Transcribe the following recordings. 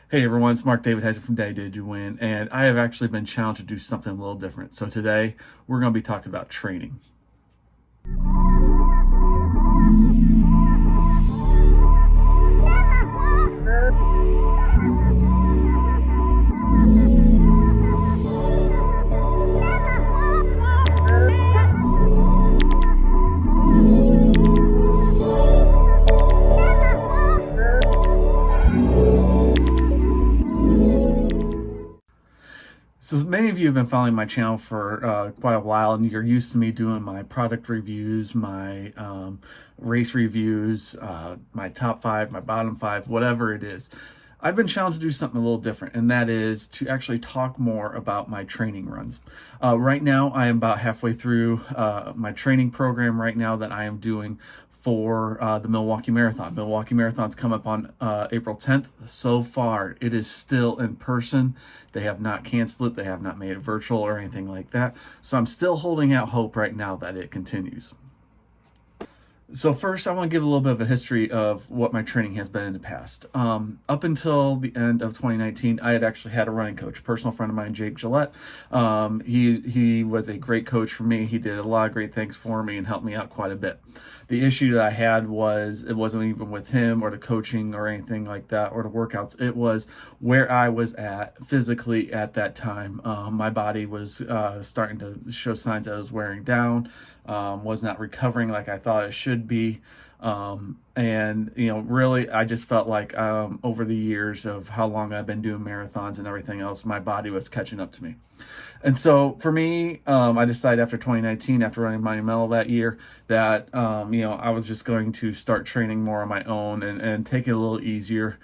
Hey everyone, it's Mark David Heiser from Day Did You Win, and I have actually been challenged to do something a little different. So today we're going to be talking about training. So many of you have been following my channel for quite a while, and you're used to me doing my product reviews, my race reviews, my top five, my bottom five, whatever it is. I've been challenged to do something a little different, and that is to actually talk more about my training runs. Right now, I am about halfway through my training program right now that I am doing for the Milwaukee Marathon. Milwaukee Marathon's come up on April 10th. So far, it is still in person. They have not canceled it. They have not made it virtual or anything like that. So I'm still holding out hope right now that it continues. So first, I want to give a little bit of a history of what my training has been in the past. Up until the end of 2019, I had actually had a running coach, a personal friend of mine, Jake Gillette. He was a great coach for me. He did a lot of great things for me and helped me out quite a bit. The issue that I had was it wasn't even with him or the coaching or anything like that or the workouts. It was where I was at physically at that time. My body was starting to show signs that I was wearing down. Was not recovering like I thought it should be. And, really, I just felt like over the years of how long I've been doing marathons and everything else, my body was catching up to me. And so for me, I decided after 2019, after running Monumental that year, that, I was just going to start training more on my own and take it a little easier,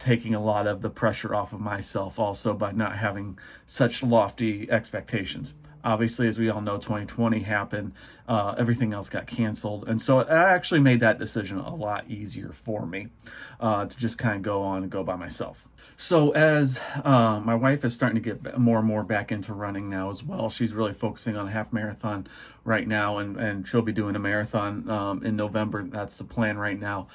taking a lot of the pressure off of myself also by not having such lofty expectations. Obviously, as we all know, 2020 happened. Everything else got canceled. And so it actually made that decision a lot easier for me to just kind of go on and go by myself. So as my wife is starting to get more and more back into running now as well, she's really focusing on a half marathon right now, and she'll be doing a marathon in November. That's the plan right now.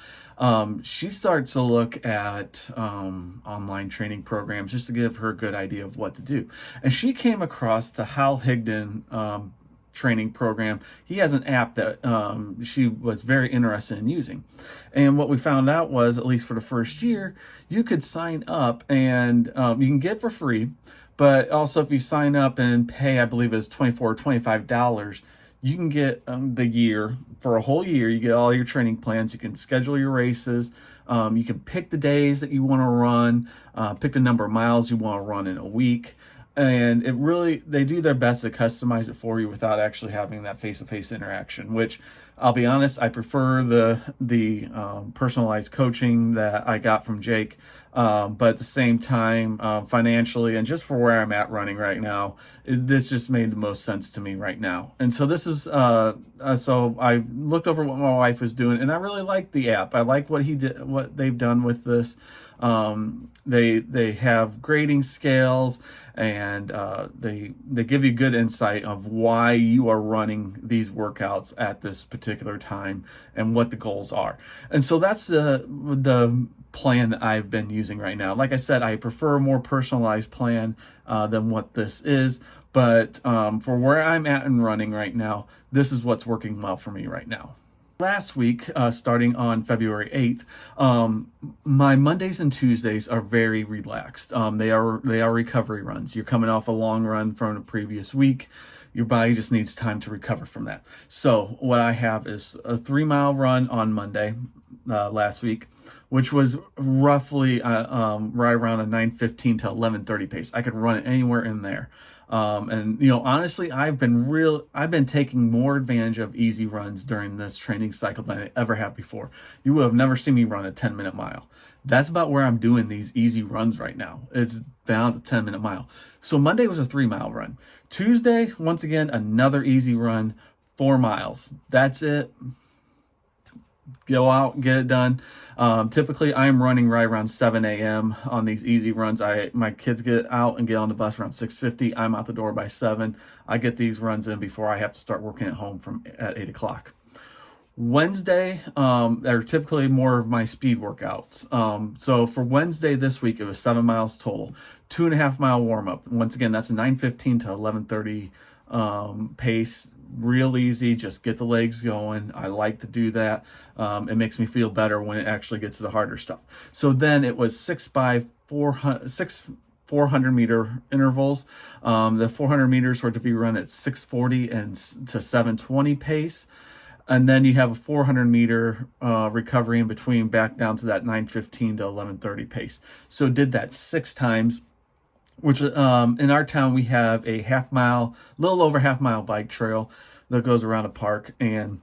She starts to look at online training programs just to give her a good idea of what to do. And she came across the Hal Higdon training program. He has an app that she was very interested in using. And what we found out was, at least for the first year, you could sign up and you can get it for free. But also if you sign up and pay, I believe it's $24 or $25, you can get the year for a whole year. You get all your training plans. You can schedule your races. You can pick the days that you want to run, pick the number of miles you want to run in a week. And they do their best to customize it for you without actually having that face-to-face interaction, which I'll be honest, I prefer the personalized coaching that I got from Jake. But at the same time, financially and just for where I'm at running right now, this just made the most sense to me right now. And so this is, so I looked over what my wife was doing, and I really like the app. I like what what they've done with this. They have grading scales, and they give you good insight of why you are running these workouts at this particular time and what the goals are. And so that's the plan that I've been using right now. Like I said, I prefer a more personalized plan than what this is, but for where I'm at in running right now, this is what's working well for me right now. Last week, starting on February 8th, my Mondays and Tuesdays are very relaxed. They are recovery runs. You're coming off a long run from the previous week. Your body just needs time to recover from that. So what I have is a 3-mile run on Monday last week, which was roughly right around a 9:15 to 11:30 pace. I could run it anywhere in there. And honestly, I've been taking more advantage of easy runs during this training cycle than I ever have before. You will have never seen me run a 10-minute mile. That's about where I'm doing these easy runs right now. It's down to 10-minute mile. So Monday was a 3-mile run. Tuesday, once again, another easy run, 4 miles. That's it. Go out, get it done. Typically, I'm running right around 7 a.m. on these easy runs. My kids get out and get on the bus around 6:50. I'm out the door by 7. I get these runs in before I have to start working at home at 8 o'clock. Wednesday are typically more of my speed workouts. So for Wednesday this week, it was 7 miles total, 2.5 mile warm up. Once again, that's a 9:15 to 11:30 pace. Real easy, just get the legs going. I like to do that. It makes me feel better when it actually gets to the harder stuff. So then it was 400 meter intervals. The 400 meters were to be run at 6:40 and to 7:20 pace. And then you have a 400 meter recovery in between, back down to that 9:15 to 11:30 pace. So did that 6 times, which in our town we have a little over half mile bike trail that goes around a park, and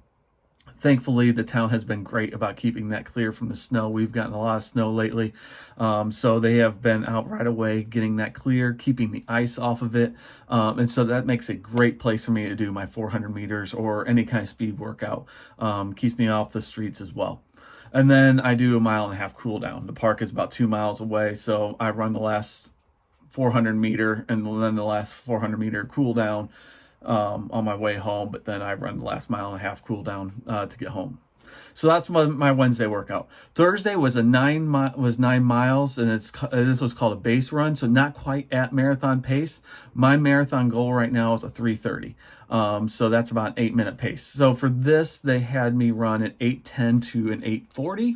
thankfully the town has been great about keeping that clear from the snow. We've gotten a lot of snow lately, so they have been out right away getting that clear, keeping the ice off of it, and so that makes a great place for me to do my 400 meters or any kind of speed workout. Keeps me off the streets as well. And then I do a 1.5 mile cool down. The park is about 2 miles away, so I run the last 400 meter and then the last 400 meter cool down on my way home, but then I run the last 1.5 mile cool down to get home. So that's my Wednesday workout. Thursday was 9 miles, and this was called a base run, so not quite at marathon pace. My marathon goal right now is a 3:30. So that's about an 8-minute pace. So for this, they had me run at 8:10 to an 8:40.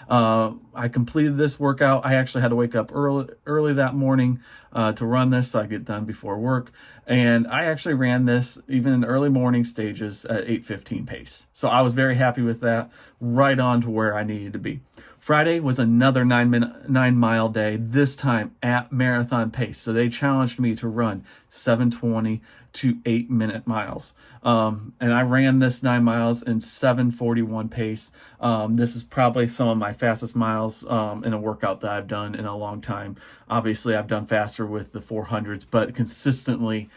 I completed this workout. I actually had to wake up early that morning to run this, so I get done before work. And I actually ran this even in the early morning stages at 8:15 pace. So I was very happy with that, right on to where I needed to be. Friday was another 9 mile day, this time at marathon pace. So they challenged me to run 7:20 to 8-minute miles. And I ran this 9 miles in 7:41 pace. This is probably some of my fastest miles in a workout that I've done in a long time. Obviously, I've done faster with the 400s, but consistently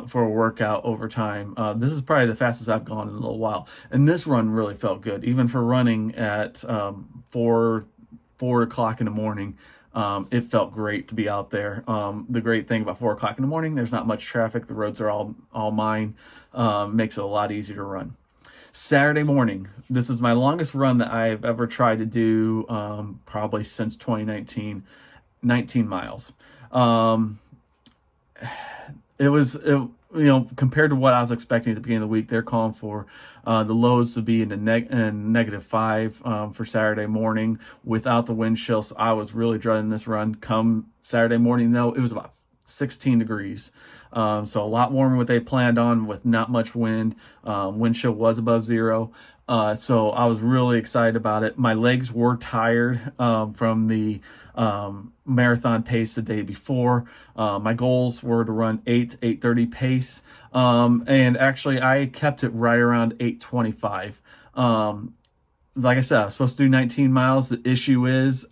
for a workout over time, this is probably the fastest I've gone in a little while. And this run really felt good, even for running at 4 o'clock in the morning. It felt great to be out there. The great thing about 4 o'clock in the morning, there's not much traffic. The roads are all mine. Makes it a lot easier to run. Saturday morning, this is my longest run that I've ever tried to do, probably since 2019, 19 miles. Compared to what I was expecting at the beginning of the week, they're calling for the lows to be in -5 for Saturday morning without the wind chill. So I was really dreading this run. Come Saturday morning, though, it was about 16 degrees. So a lot warmer than what they planned on, with not much wind. Wind chill was above 0. So I was really excited about it. My legs were tired from the marathon pace the day before. My goals were to run 8:30 pace. And actually I kept it right around 8:25. Like I said, I was supposed to do 19 miles. The issue is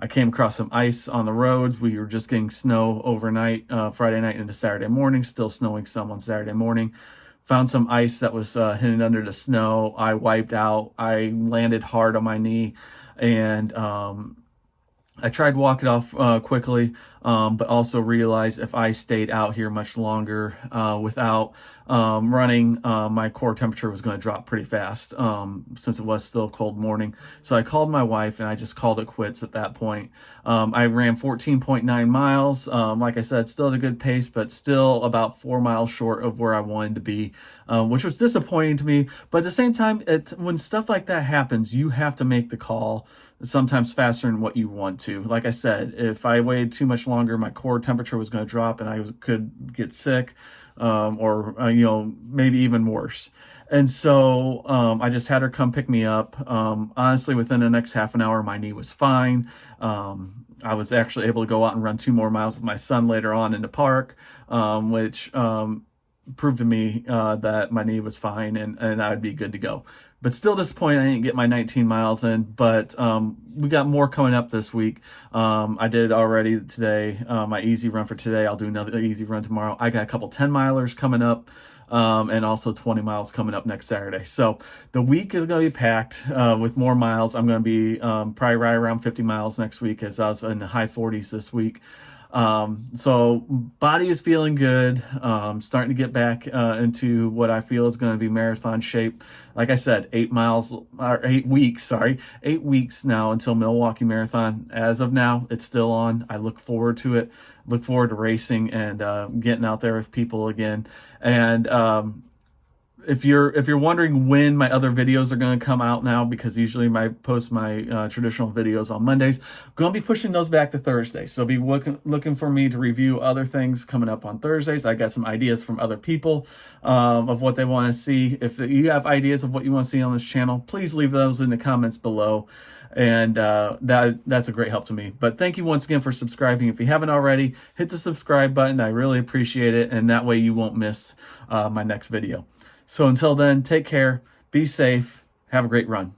I came across some ice on the roads. We were just getting snow overnight, Friday night into Saturday morning, still snowing some on Saturday morning. Found some ice that was hidden under the snow. I wiped out. I landed hard on my knee, and I tried to walk it off quickly, but also realized if I stayed out here much longer without running, my core temperature was going to drop pretty fast since it was still a cold morning. So I called my wife, and I just called it quits at that point. I ran 14.9 miles. Like I said, still at a good pace, but still about 4 miles short of where I wanted to be, which was disappointing to me. But at the same time, when stuff like that happens, you have to make the call, sometimes faster than what you want to. Like I said, if I waited too much longer, my core temperature was going to drop, and I could get sick, or maybe even worse. And so I just had her come pick me up. Honestly, within the next half an hour, my knee was fine. I was actually able to go out and run 2 more miles with my son later on in the park, which proved to me that my knee was fine, and I'd be good to go. But still disappointed I didn't get my 19 miles in. But we got more coming up this week. I did already today, my easy run for today. I'll do another easy run tomorrow. I got a couple 10-milers coming up, and also 20 miles coming up next Saturday. So the week is going to be packed with more miles. I'm going to be probably right around 50 miles next week, as I was in the high 40s this week. So body is feeling good. Starting to get back into what I feel is going to be marathon shape. Like I said, 8 weeks now until Milwaukee Marathon. As of now, it's still on. I look forward to it. Look forward to racing and getting out there with people again. And if you're wondering when my other videos are going to come out now, because usually I post my traditional videos on Mondays, I'm going to be pushing those back to Thursday. So be looking for me to review other things coming up on Thursdays. I got some ideas from other people of what they want to see. If you have ideas of what you want to see on this channel, please leave those in the comments below. And that's a great help to me. But thank you once again for subscribing. If you haven't already, hit the subscribe button. I really appreciate it. And that way you won't miss my next video. So until then, take care, be safe, have a great run.